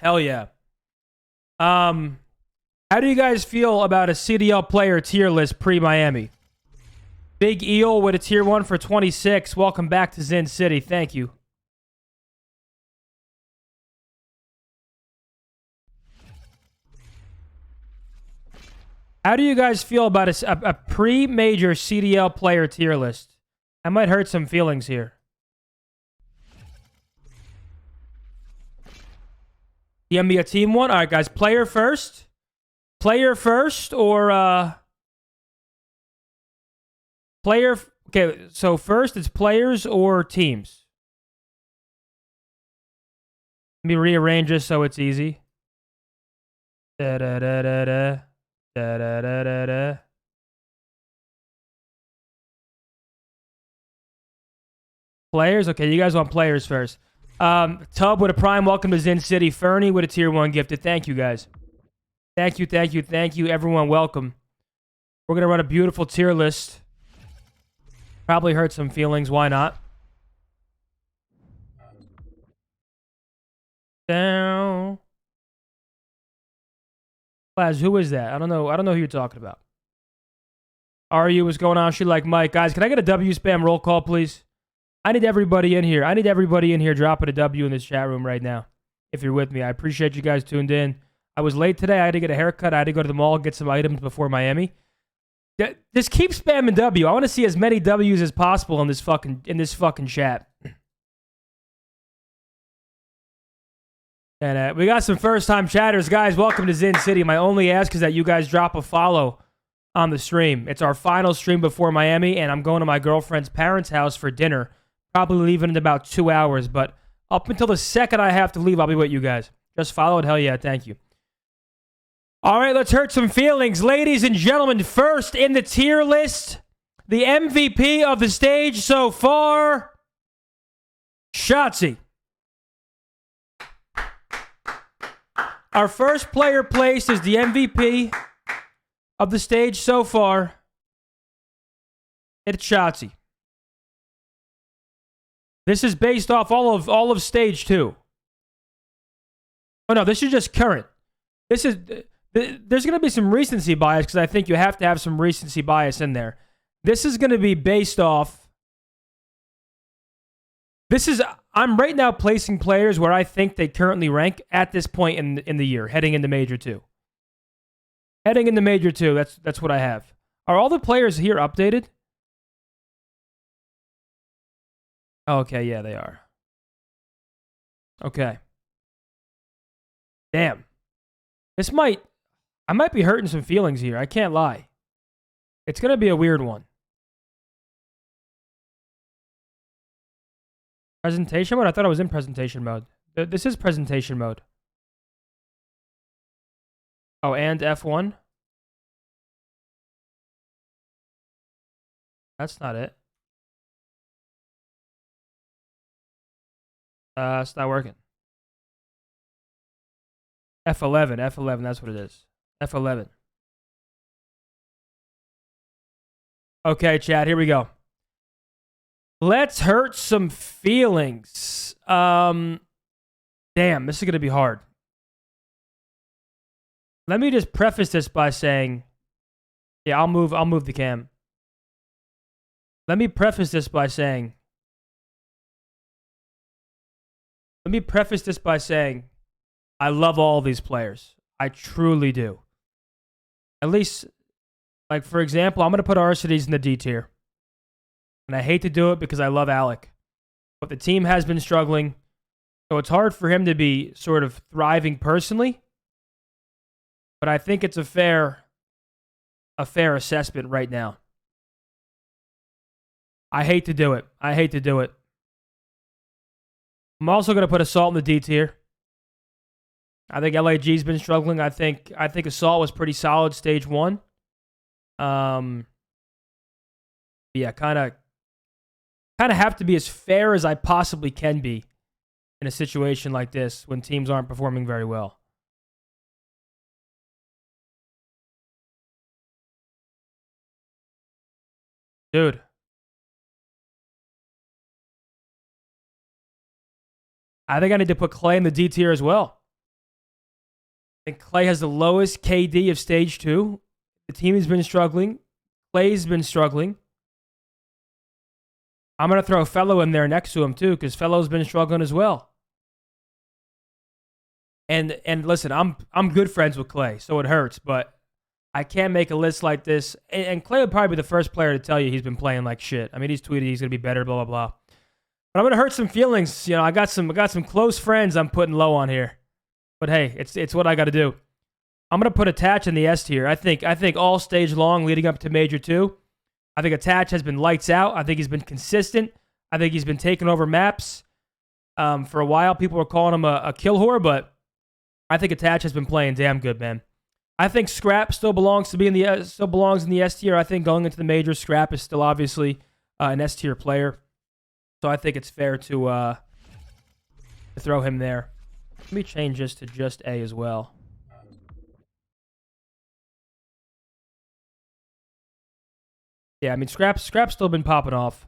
Hell yeah. Um, how do you guys feel about a CDL player tier list pre-Miami? Big Eel with a tier 1 for 26. Welcome back to Zen City. Thank you. How do you guys feel about a pre-major CDL player tier list? I might hurt some feelings here. You want me a team one? All right, guys. Player first? Player first or... Player... Okay, so first it's players or teams? Let me rearrange this so it's easy. Da-da-da-da-da. Da-da-da-da-da. Players? Okay, you guys want players first. Tub with a prime. Welcome to Zen City. Fernie with a tier 1 gifted. Thank you, guys. Thank you, thank you, thank you. Everyone, welcome. We're going to run a beautiful tier list. Probably hurt some feelings. Why not? Down. Plaz, who is that? I don't know. I don't know who you're talking about. Are you? What's going on? She like Mike. Guys, can I get a W spam roll call, please? I need everybody in here. I need everybody in here dropping a W in this chat room right now. If you're with me, I appreciate you guys tuned in. I was late today. I had to get a haircut. I had to go to the mall and get some items before Miami. Just keep spamming W. I want to see as many W's as possible in this fucking chat. And we got some first-time chatters. Guys, welcome to Zen City. My only ask is that you guys drop a follow on the stream. It's our final stream before Miami, and I'm going to my girlfriend's parents' house for dinner. Probably leaving in about 2 hours, but up until the second I have to leave, I'll be with you guys. Just follow it. Hell yeah, thank you. All right, let's hurt some feelings. Ladies and gentlemen, first in the tier list, the MVP of the stage so far, Shotzzy. Our first player placed is the MVP of the stage so far. It's Shotzzy. This is based off all of stage 2. Oh no, this is just current. There's going to be some recency bias because I think you have to have some recency bias in there. This is going to be based off. I'm right now placing players where I think they currently rank at this point in the year, heading into Major 2. Heading into Major 2, that's what I have. Are all the players here updated? Okay, yeah, they are. Okay. Damn. I might be hurting some feelings here. I can't lie. It's going to be a weird one. Presentation mode? I thought I was in presentation mode. This is presentation mode. Oh, and F1? That's not it. It's not working. F11, that's what it is. F11. Okay, chat, here we go. Let's hurt some feelings. Damn, this is going to be hard. Let me just preface this by saying, yeah, I'll move the cam. Let me preface this by saying, I love all these players. I truly do. At least, like, for example, I'm going to put Arcides in the D tier. And I hate to do it because I love Alec. But the team has been struggling. So it's hard for him to be sort of thriving personally. But I think it's a fair assessment right now. I hate to do it. I'm also going to put Assault in the D tier. I think LAG's been struggling. I think Assault was pretty solid stage 1. Yeah, kind of have to be as fair as I possibly can be in a situation like this when teams aren't performing very well. Dude. I think I need to put Clay in the D tier as well. think Clay has the lowest KD of stage 2. The team has been struggling. Clay's been struggling. I'm going to throw Fellow in there next to him, too, because Fellow's been struggling as well. And listen, I'm good friends with Clay, so it hurts, but I can't make a list like this. And Clay would probably be the first player to tell you he's been playing like shit. I mean, he's tweeted he's going to be better, blah, blah, blah. But I'm going to hurt some feelings. You know, I got some close friends I'm putting low on here. But hey, it's what I got to do. I'm going to put Attach in the S tier. I think all stage long leading up to Major 2, I think Attach has been lights out. I think he's been consistent. I think he's been taking over maps. For a while, people were calling him a kill whore, but I think Attach has been playing damn good, man. I think Scrap still belongs in the S tier. I think going into the Major, Scrap is still obviously an S tier player. So I think it's fair to throw him there. Let me change this to just A as well. Yeah, I mean, Scrap's still been popping off.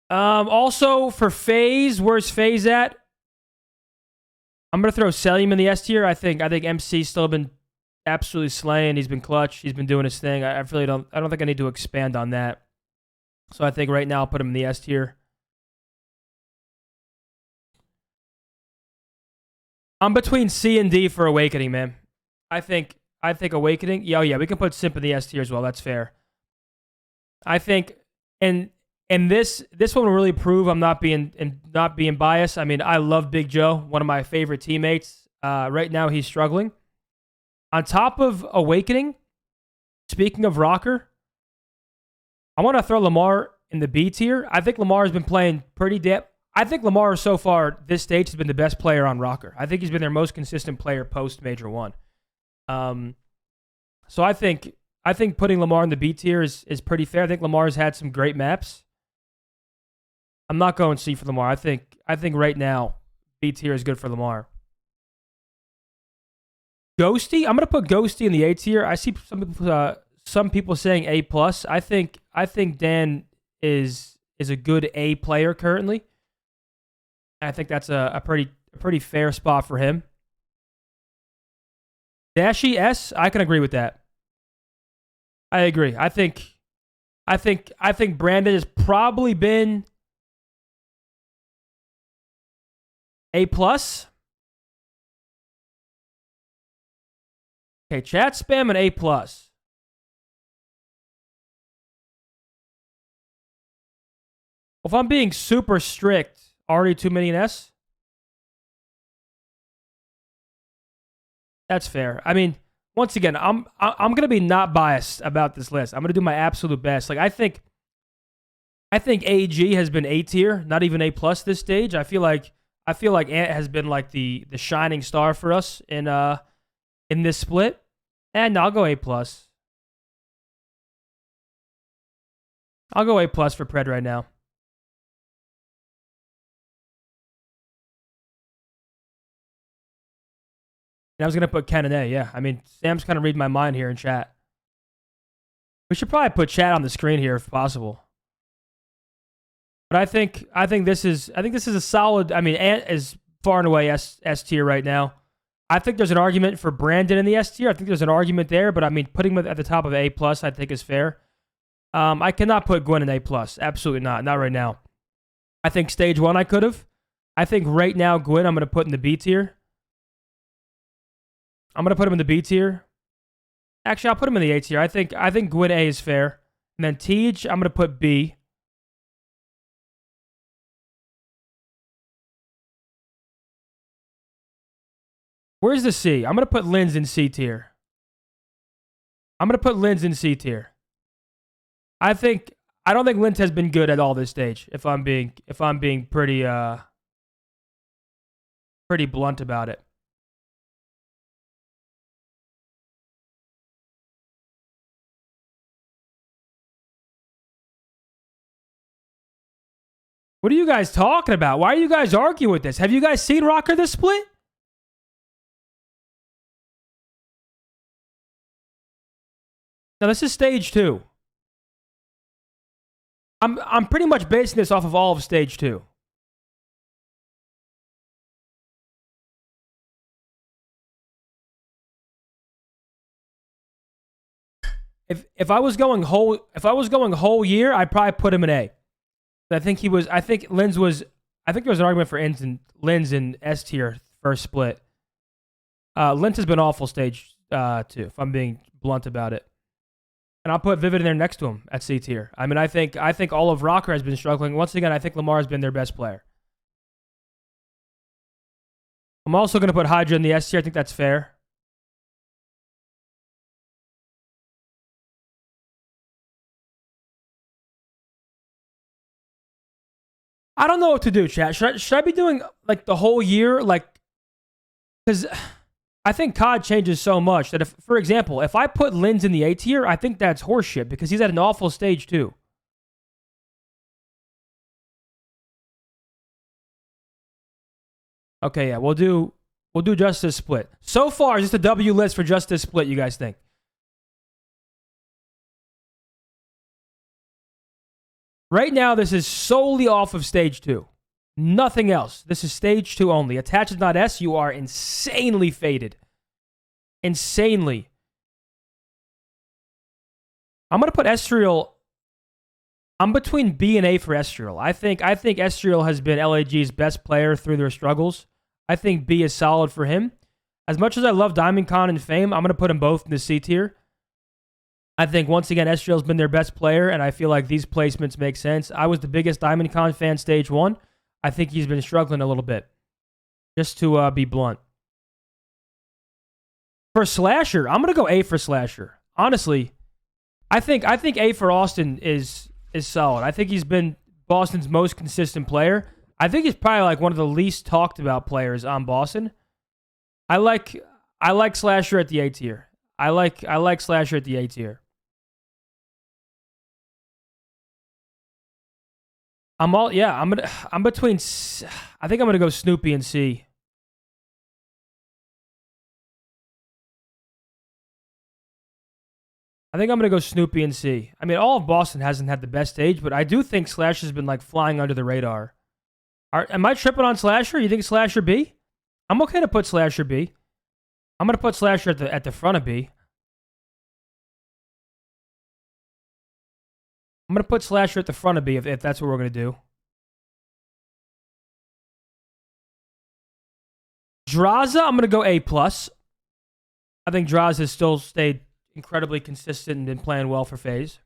Also, for FaZe, where's FaZe at? I'm going to throw Selim in the S tier. I think MC's still been absolutely slaying. He's been clutch. He's been doing his thing. I don't think I need to expand on that. So I think right now I'll put him in the S tier. I'm between C and D for Awakening, man. I think Awakening. Yeah, we can put Simp in the S tier as well. That's fair. I think, and this one will really prove I'm not being biased. I mean, I love Big Joe, one of my favorite teammates. Right now he's struggling. On top of Awakening, speaking of Rocker, I want to throw Lamar in the B tier. I think Lamar has been playing pretty damn. I think Lamar so far this stage has been the best player on Rocker. I think he's been their most consistent player post Major 1. So I think putting Lamar in the B tier is pretty fair. I think Lamar's had some great maps. I'm not going C for Lamar. I think right now B tier is good for Lamar. Ghosty, I'm gonna put Ghosty in the A tier. I see some people saying A plus. I think Dan is a good A player currently. I think that's a pretty fair spot for him. Dashy S, I can agree with that. I agree. I think Brandon has probably been A plus. Okay, chat spam and A plus. If I'm being super strict, already too many in S? That's fair. I mean, once again, I'm gonna be not biased about this list. I'm gonna do my absolute best. Like I think AG has been A tier, not even A plus this stage. I feel like Ant has been like the shining star for us in this split. And I'll go A plus. I'll go A plus for Pred right now. And I was going to put Ken in A, yeah. I mean, Sam's kind of reading my mind here in chat. We should probably put chat on the screen here if possible. But I think this is a solid. I mean, Ant is far and away S tier right now. I think there's an argument for Brandon in the S tier. I think there's an argument there, but I mean, putting him at the top of A plus, I think is fair. I cannot put Gwen in A plus. Absolutely not. Not right now. I think stage 1 I could have. I think right now Gwen I'm going to put in the B tier. I'm going to put him in the B tier. Actually, I'll put him in the A tier. I think Gwen A is fair. And then Tej, I'm going to put B. Where's the C? I'm going to put Linz in C tier. I'm going to put Linz in C tier. I don't think Linz has been good at all this stage, if I'm being pretty blunt about it. What are you guys talking about? Why are you guys arguing with this? Have you guys seen Rocker this split? Now this is stage 2. I'm pretty much basing this off of all of stage 2. If I was going whole year, I'd probably put him in A. I think he was. I think Linz was. I think there was an argument for Linz in S tier first split. Linz has been awful stage too, if I'm being blunt about it. And I'll put Vivid in there next to him at C tier. I mean, I think all of Rocker has been struggling. Once again, I think Lamar has been their best player. I'm also going to put Hydra in the S tier. I think that's fair. I don't know what to do, chat. Should I be doing like the whole year? Like, because I think COD changes so much that if, for example, if I put Linz in the A tier, I think that's horseshit because he's at an awful stage too. Okay, yeah, we'll do Justice Split. So far, just a W list for Justice Split. You guys think? Right now, this is solely off of stage 2. Nothing else. This is stage 2 only. Attached is not S. You are insanely faded. Insanely. I'm going to put Estriel. I'm between B and A for Estriel. I think Estriel has been LAG's best player through their struggles. I think B is solid for him. As much as I love DiamondCon and Fame, I'm going to put them both in the C tier. I think, once again, Estriel's been their best player, and I feel like these placements make sense. I was the biggest DiamondCon fan stage 1. I think he's been struggling a little bit, just to be blunt. For Slasher, I'm going to go A for Slasher. Honestly, I think A for Austin is solid. I think he's been Boston's most consistent player. I think he's probably like one of the least talked about players on Boston. I like Slasher at the A tier. I like Slasher at the A tier. I'm between. I think I'm gonna go Snoopy and C. I think I'm gonna go Snoopy and C. I mean, all of Boston hasn't had the best stage, but I do think Slasher has been like flying under the radar. Am I tripping on Slasher? You think Slasher B? I'm okay to put Slasher B. I'm gonna put Slasher at the front of B. I'm gonna put Slasher at the front of B if that's what we're gonna do. Draza, I'm gonna go A plus. I think Draza has still stayed incredibly consistent and been playing well for FaZe.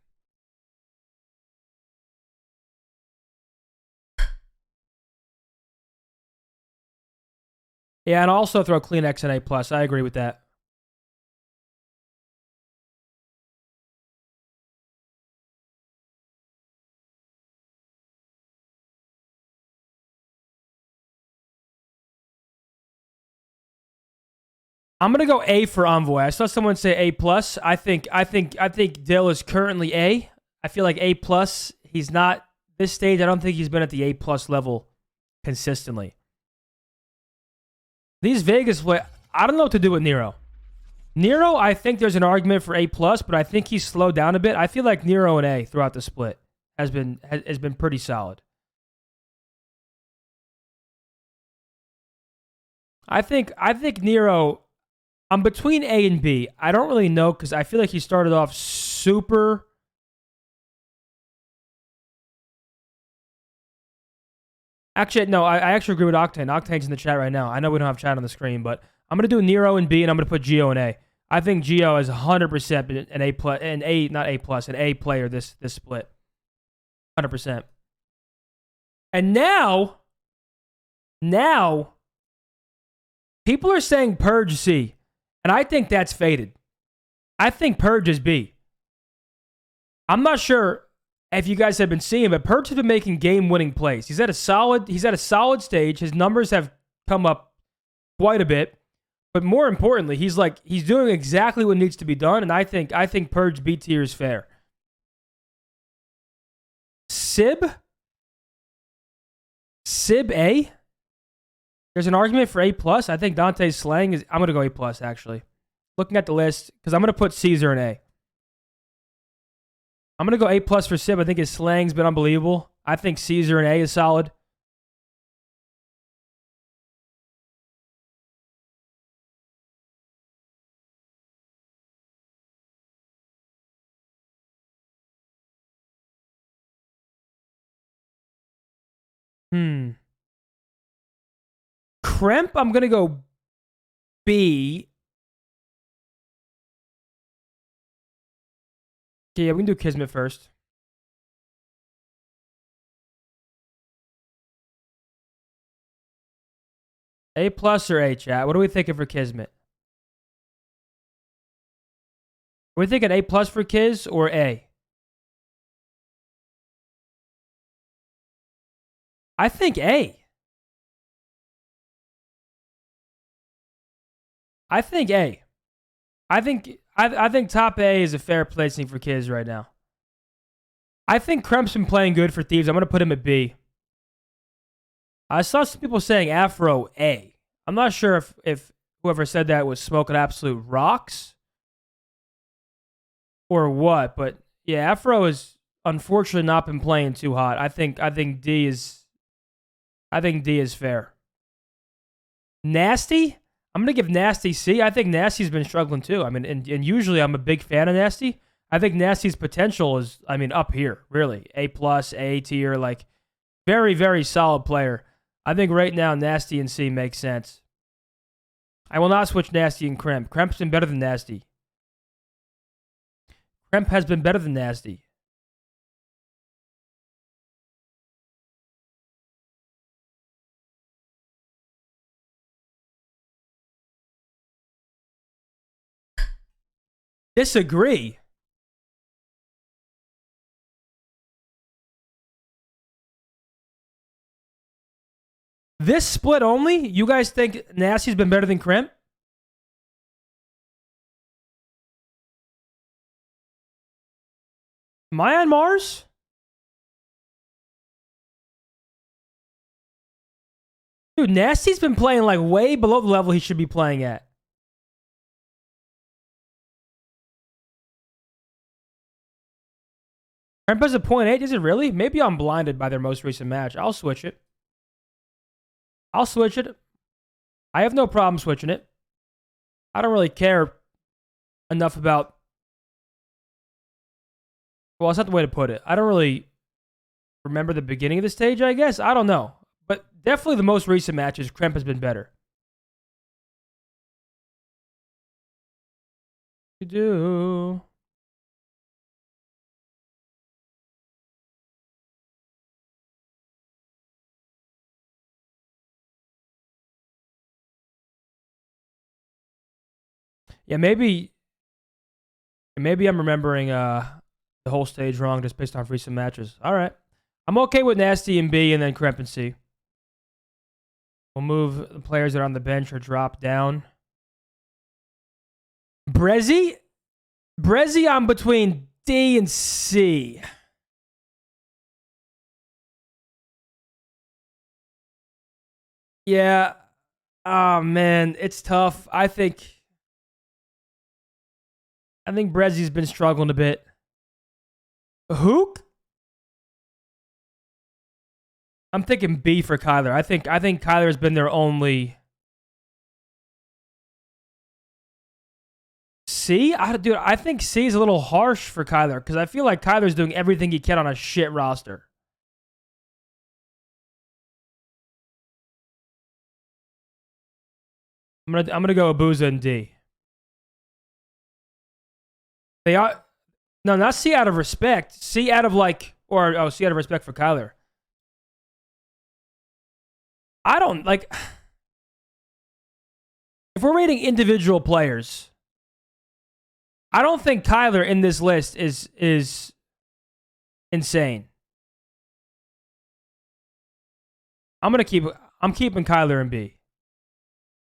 Yeah, and I'll also throw CleanX in A plus. I agree with that. I'm gonna go A for Envoy. I saw someone say A plus. I think Dill is currently A. I feel like A plus. He's not this stage. I don't think he's been at the A plus level consistently. These Vegas play. I don't know what to do with Nero. Nero, I think there's an argument for A plus, but I think he's slowed down a bit. I feel like Nero and A throughout the split has been pretty solid. I think Nero. I'm between A and B. I don't really know because I feel like he started off super. Actually, no, I actually agree with Octane. Octane's in the chat right now. I know we don't have chat on the screen, but I'm gonna do Nero and B, and I'm gonna put Geo in A. I think Geo is 100% an A plus, not A plus, an A player this split, 100%. And now, people are saying Purge C. And I think that's faded. I think Purge is B. I'm not sure if you guys have been seeing, but Purge has been making game-winning plays. He's at a solid stage. His numbers have come up quite a bit. But more importantly, he's doing exactly what needs to be done, and I think Purge B tier is fair. Sib A? There's an argument for A plus. I think Dante's slang is. I'm gonna go A plus actually. Looking at the list, because I'm gonna put Caesar in A. I'm gonna go A plus for Sib. I think his slang's been unbelievable. I think Caesar in A is solid. Kremp, I'm gonna go B. Yeah, we can do Kismet first. A plus or A, chat? What are we thinking for Kismet? Are we thinking A plus for Kiz or A? I think A. I think A. I think top A is a fair placing for Kiz right now. I think Kremp's been playing good for Thieves. I'm gonna put him at B. I saw some people saying Afro A. I'm not sure if whoever said that was smoking absolute rocks or what, but yeah, Afro has unfortunately not been playing too hot. I think D is fair. Nasty? I'm gonna give Nasty C. I think Nasty's been struggling too. I mean, and usually I'm a big fan of Nasty. I think Nasty's potential is, I mean, up here, really. A plus, A tier, like very, very solid player. I think right now Nasty and C makes sense. I will not switch Nasty and Kremp. Kremp's been better than Nasty. Kremp has been better than Nasty. Disagree. This split only? You guys think Nasty's been better than Kremp? Am I on Mars? Dude, Nasty's been playing like way below the level he should be playing at. Kremp has a 0.8. Is it really? Maybe I'm blinded by their most recent match. I'll switch it. I'll switch it. I have no problem switching it. I don't really care enough about... Well, that's not the way to put it. I don't really remember the beginning of the stage, I guess. I don't know. But definitely the most recent matches, Kremp has been better. You do... Yeah, maybe I'm remembering the whole stage wrong just based off recent matches. All right. I'm okay with Nasty and B and then Kremp and C. We'll move the players that are on the bench or drop down. Brezzy? Brezzy, I'm between D and C. Yeah. Oh, man. It's tough. I think Brezzy's been struggling a bit. Hook? I'm thinking B for Kyler. I think Kyler has been their only... C? Dude, I think C is a little harsh for Kyler because I feel like Kyler's doing everything he can on a shit roster. I'm gonna go Abuza and D. They are no, not C out of respect. C out of like, or oh, C out of respect for Kyler. I don't like. If we're rating individual players, I don't think Kyler in this list is insane. I'm keeping Kyler in B.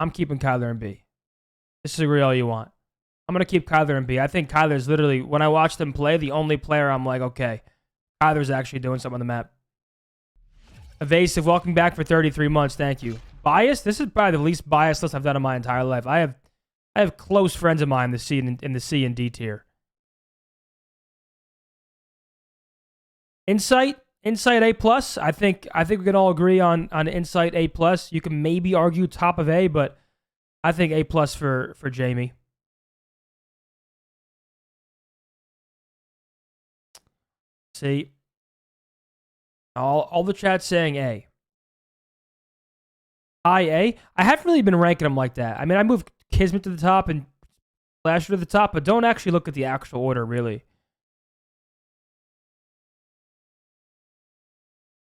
I'm keeping Kyler in B. Disagree all you want. I'm going to keep Kyler in B. I think Kyler's literally, when I watch them play, the only player I'm like, okay, Kyler's actually doing something on the map. Evasive, welcome back for 33 months. Thank you. Biased? This is probably the least biased list I've done in my entire life. I have close friends of mine in the C and D tier. Insight A plus. I think we can all agree on Insight A plus. You can maybe argue top of A, but I think A plus for Jamie. See, all the chat's saying A. High A. I haven't really been ranking them like that. I mean, I moved Kismet to the top and Slasher to the top, but don't actually look at the actual order, really.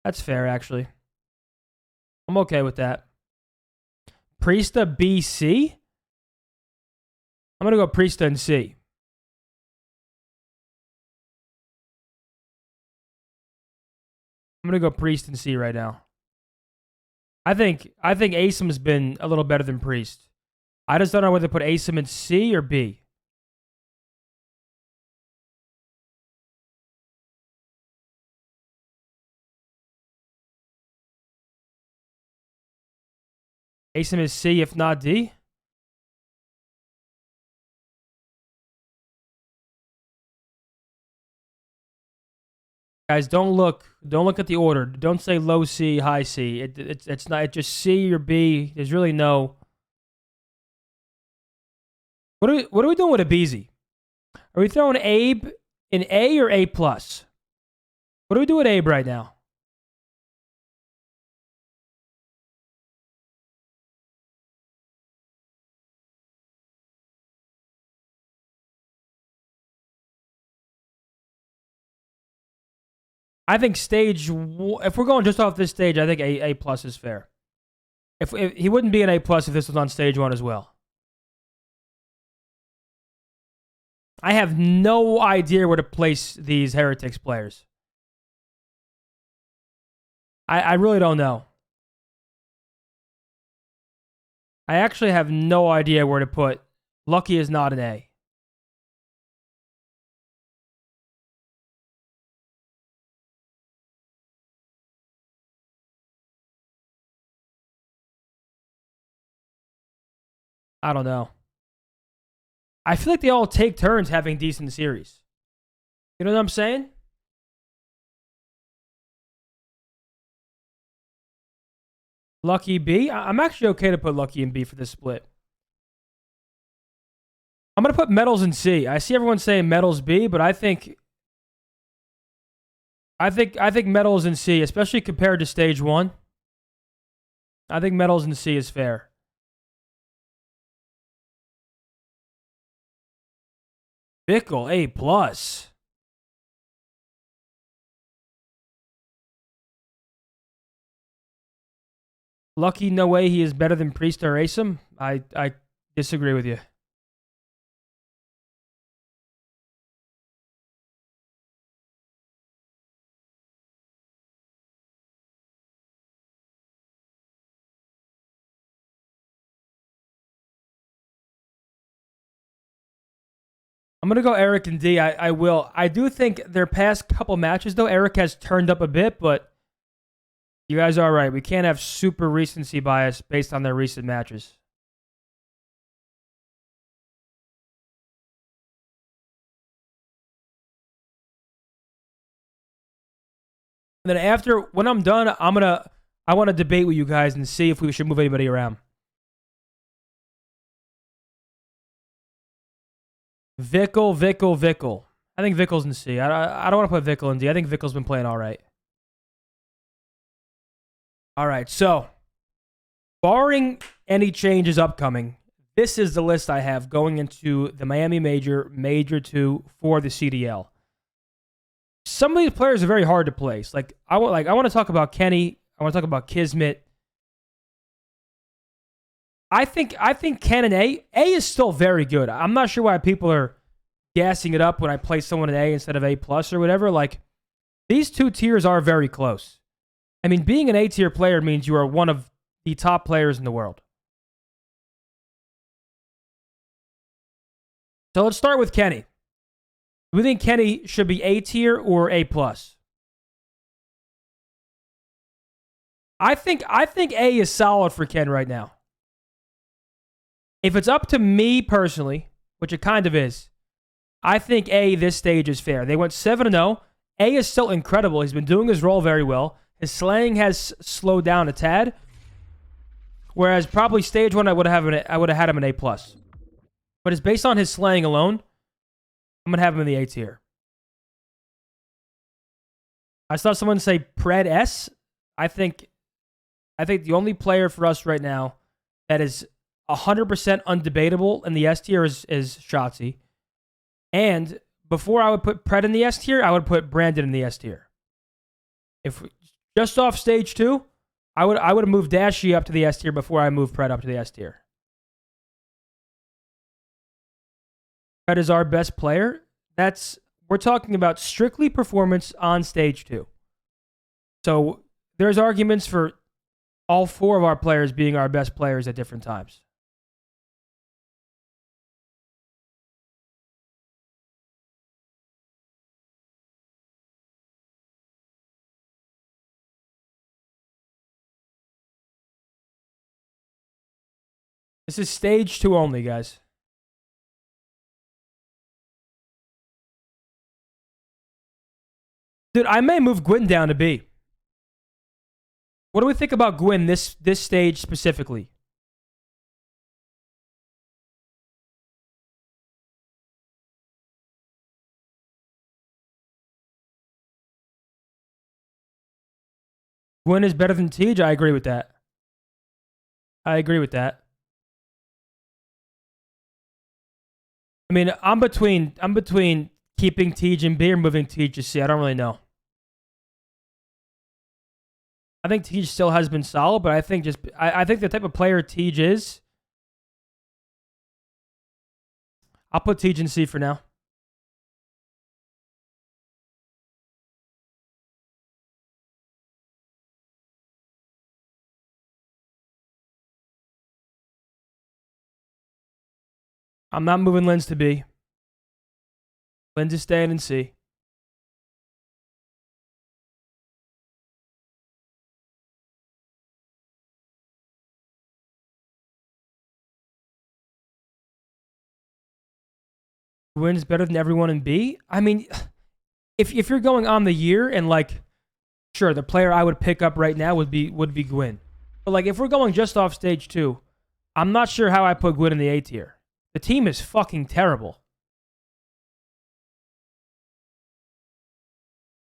That's fair, actually. I'm okay with that. Priesta BC? I'm going to go Priesta and C. I'm going to go Priest and C right now. I think Asim's been a little better than Priest. I just don't know whether to put Asim in C or B. Asim is C, if not D. Guys, don't look at the order. Don't say low C, high C. It's not. It's just C or B. There's really no. What are we doing with a BZ? Are we throwing Abe in A or A plus? What do we do with Abe right now? I think if we're going just off this stage, I think A plus is fair. If he wouldn't be an A plus if this was on stage 1 as well. I have no idea where to place these Heretics players. I really don't know. I actually have no idea where to put. Lucky is not an A. I don't know. I feel like they all take turns having decent series. You know what I'm saying? Lucky B. I'm actually okay to put Lucky in B for this split. I'm going to put Metals in C. I see everyone saying Metals B, but I think Metals in C, especially compared to stage 1. I think Metals in C is fair. Bickle, A plus. Lucky, no way he is better than Priest or Asim. I disagree with you. I'm going to go Eric and D. I will. I do think their past couple matches, though, Eric has turned up a bit, but you guys are right. We can't have super recency bias based on their recent matches. And then after, when I'm done, I want to debate with you guys and see if we should move anybody around. Vickle. I think Vickle's in C. I don't want to put Vickle in D. I think Vickle's been playing all right. All right, so barring any changes upcoming, this is the list I have going into the Miami Major 2 for the CDL. Some of these players are very hard to place. I want to talk about Kenny. I want to talk about Kismet. I think Ken and A is still very good. I'm not sure why people are gassing it up when I place someone in A instead of A plus or whatever. Like, these two tiers are very close. I mean, being an A tier player means you are one of the top players in the world. So let's start with Kenny. Do we think Kenny should be A tier or A plus? I think A is solid for Ken right now. If it's up to me personally, which it kind of is, I think A this stage is fair. They went 7-0. A is still incredible. He's been doing his role very well. His slaying has slowed down a tad. Whereas probably stage 1 I would have had him an A plus. But it's based on his slaying alone. I'm gonna have him in the A tier. I saw someone say Pred S. I think I think the only player for us right now that is 100% undebatable in the S tier is Shotzzy. And before I would put Pred in the S tier, I would put Brandon in the S tier. If just off stage 2, I would have moved Dashy up to the S tier before I moved Pred up to the S tier. Pred is our best player. We're talking about strictly performance on stage 2. So there's arguments for all 4 of our players being our best players at different times. This is stage 2 only, guys. Dude, I may move Gwyn down to B. What do we think about Gwyn this stage specifically? Gwyn is better than Tej. I agree with that. I mean, I'm between keeping Tej in B or moving Tej to C. I don't really know. I think Tej still has been solid, but I think the type of player Tej is, I'll put Tej in C for now. I'm not moving Lens to B. Lens is staying in C. Wins better than everyone in B. I mean, if you're going on the year and like, sure, the player I would pick up right now would be Gwyn. But like, if we're going just off stage 2, I'm not sure how I put Gwyn in the A tier. The team is fucking terrible.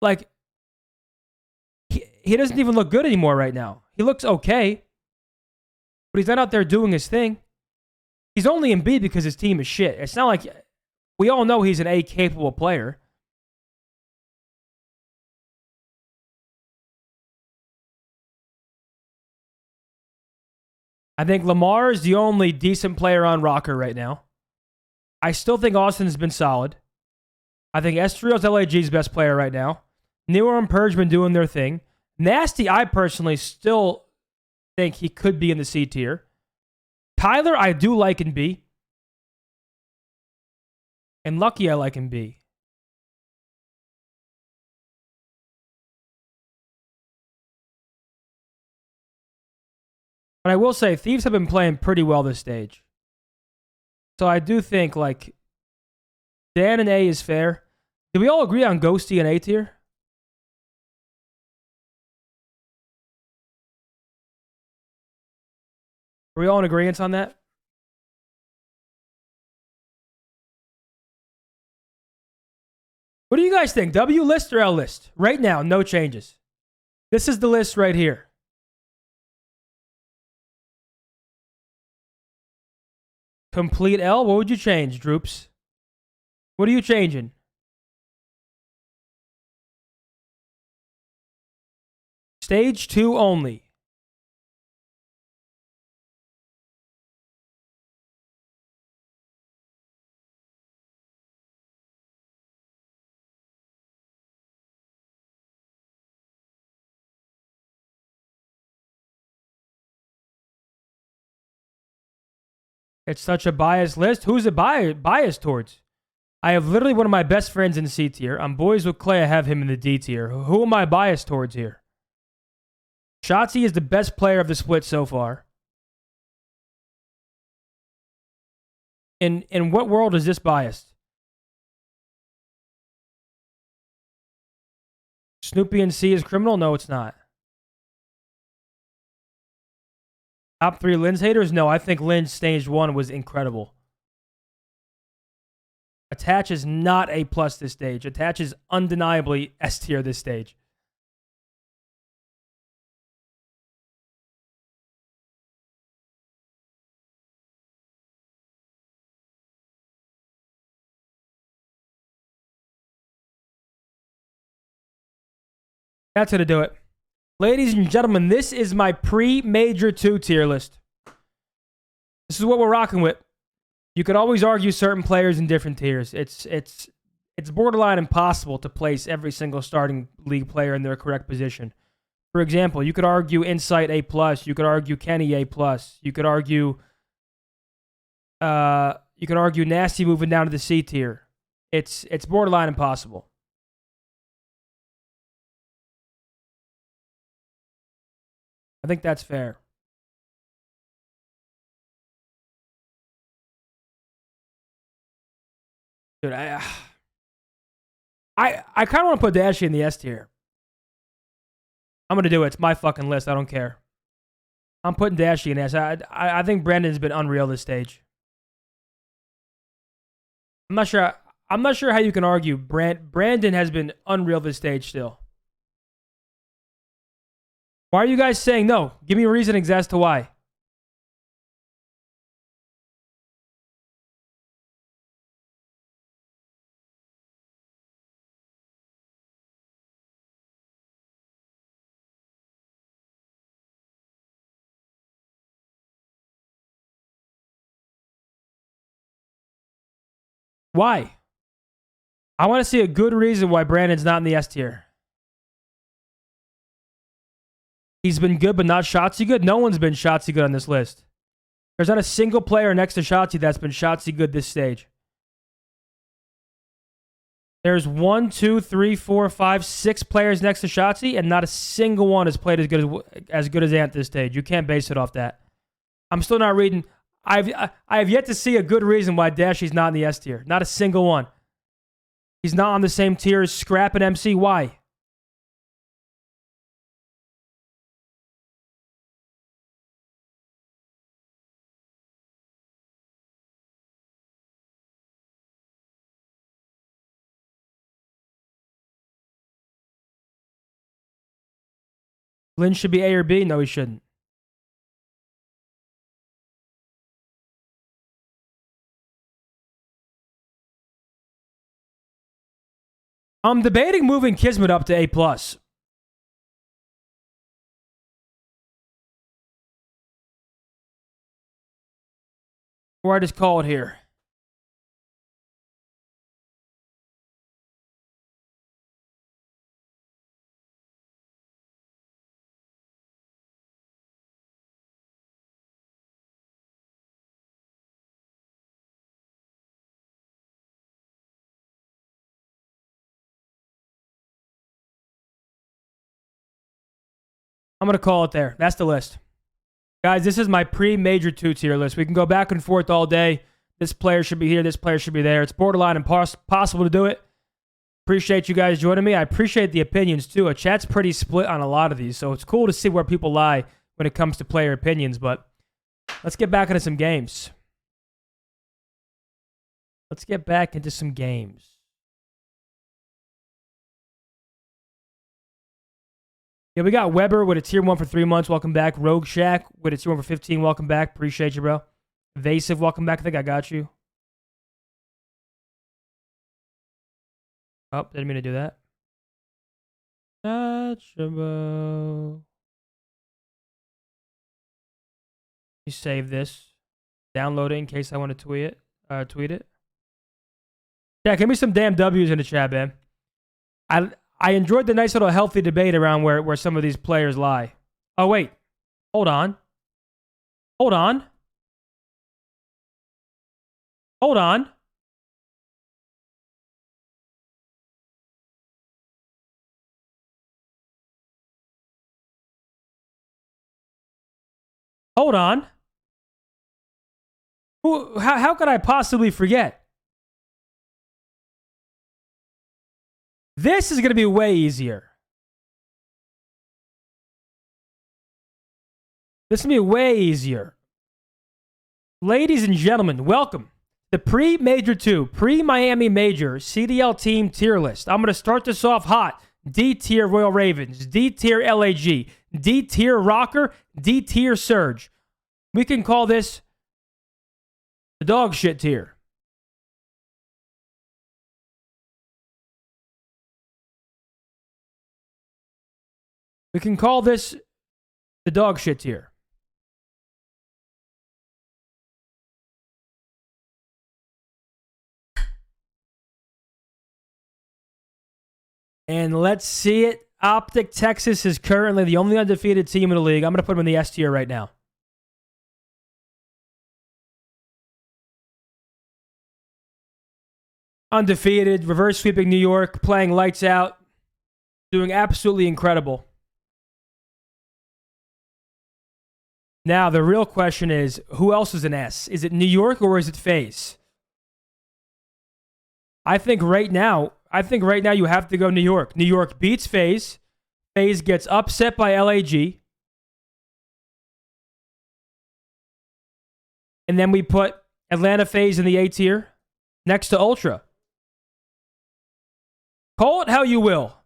Like, he doesn't even look good anymore right now. He looks okay, but he's not out there doing his thing. He's only in B because his team is shit. It's not like, we all know he's an A capable player. I think Lamar is the only decent player on Rocker right now. I still think Austin's been solid. I think Estriel's LAG's best player right now. Newer and Purge been doing their thing. Nasty, I personally still think he could be in the C tier. Tyler, I do like in B. And Lucky, I like in B. But I will say, Thieves have been playing pretty well this stage. So I do think, like, Dan and A is fair. Did we all agree on Ghosty and A tier? Are we all in agreement on that? What do you guys think? W list or L list? Right now, no changes. This is the list right here. Complete L? What would you change, Droops? What are you changing? Stage 2 only. It's such a biased list. Who's it biased towards? I have literally one of my best friends in C tier. I'm boys with Clay. I have him in the D tier. Who am I biased towards here? Shotzzy is the best player of the split so far. In what world is this biased? Snoopy and C is criminal? No, it's not. Top 3 Lynn's haters? No, I think Lynn's stage 1 was incredible. Attach is not A+ this stage. Attach is undeniably S tier this stage. That's going to do it. Ladies and gentlemen, this is my pre-Major 2 tier list. This is what we're rocking with. You could always argue certain players in different tiers. It's borderline impossible to place every single starting league player in their correct position. For example, you could argue Insight A+, you could argue Kenny A+, you could argue Nasty moving down to the C tier. It's borderline impossible. I think that's fair. Dude, I kind of want to put Dashy in the S tier. I'm going to do it. It's my fucking list. I don't care. I'm putting Dashy in S. I think Brandon's been unreal this stage. I'm not sure how you can argue. Brandon has been unreal this stage still. Why are you guys saying no? Give me a reason as to why. Why? I want to see a good reason why Brandon's not in the S tier. He's been good, but not Shotzzy good? No one's been Shotzzy good on this list. There's not a single player next to Shotzzy that's been Shotzzy good this stage. There's 1, 2, 3, 4, 5, 6 players next to Shotzzy, and not a single one has played as good as Ant this stage. You can't base it off that. I'm still not reading. I have yet to see a good reason why Dashy's not in the S tier. Not a single one. He's not on the same tier as Scrap and MC. Why? Lynn should be A or B? No, he shouldn't. I'm debating moving Kismet up to A+. Or I just call it here. I'm going to call it there. That's the list. Guys, this is my pre-Major 2 tier list. We can go back and forth all day. This player should be here. This player should be there. It's borderline impossible to do it. Appreciate you guys joining me. I appreciate the opinions, too. A chat's pretty split on a lot of these, so it's cool to see where people lie when it comes to player opinions, but let's get back into some games. Let's get back into some games. Yeah, we got Weber with a tier 1 for 3 months. Welcome back. Rogue Shack with a tier 1 for 15. Welcome back. Appreciate you, bro. Evasive, welcome back. I think I got you. Oh, didn't mean to do that. Touchable. You save this. Download it in case I want to tweet it. Yeah, give me some damn W's in the chat, man. I enjoyed the nice little healthy debate around where some of these players lie. Oh, wait. Hold on. Hold on. Hold on. Hold on. How could I possibly forget? This is going to be way easier. This is going to be way easier. Ladies and gentlemen, welcome. The pre-Major 2, pre-Miami Major CDL team tier list. I'm going to start this off hot. D tier Royal Ravens, D tier LAG, D tier Rocker, D tier Surge. We can call this the dog shit tier. We can call this the dog shit tier. And let's see it. Optic Texas is currently the only undefeated team in the league. I'm going to put them in the S tier right now. Undefeated, reverse sweeping New York, playing lights out, doing absolutely incredible. Now, the real question is, who else is an S? Is it New York or is it FaZe? I think right now you have to go New York. New York beats FaZe. FaZe gets upset by LAG. And then we put Atlanta FaZe in the A tier next to Ultra. Call it how you will.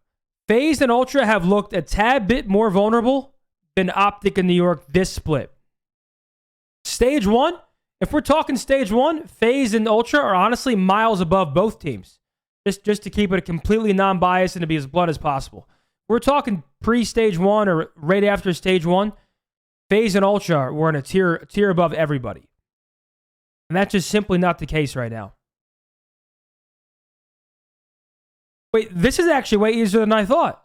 FaZe and Ultra have looked a tad bit more vulnerable than Optic and New York this split. Stage 1, if we're talking stage 1, FaZe and Ultra are honestly miles above both teams. Just to keep it completely non-biased and to be as blunt as possible. We're talking pre-stage 1 or right after stage 1, FaZe and Ultra were in a tier above everybody. And that's just simply not the case right now. Wait, this is actually way easier than I thought.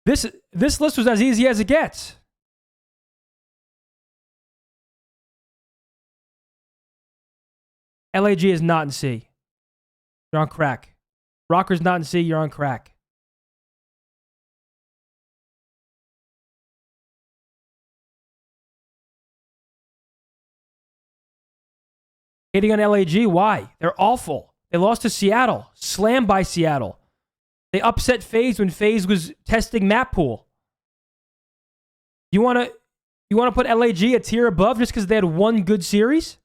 This list was as easy as it gets. LAG is not in C. You're on crack. Rocker's not in C. You're on crack. Hating on LAG, why? They're awful. They lost to Seattle. Slammed by Seattle. They upset FaZe when FaZe was testing map pool. You want to put LAG a tier above just because they had one good series?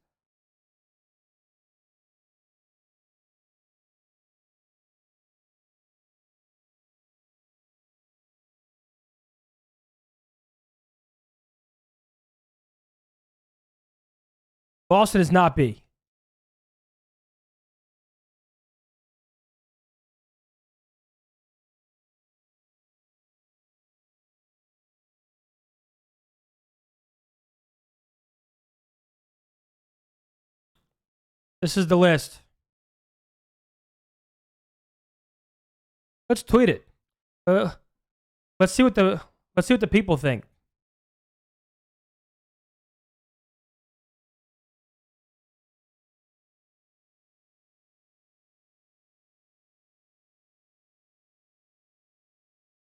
Boston is not B. This is the list. Let's tweet it. Let's see what the people think.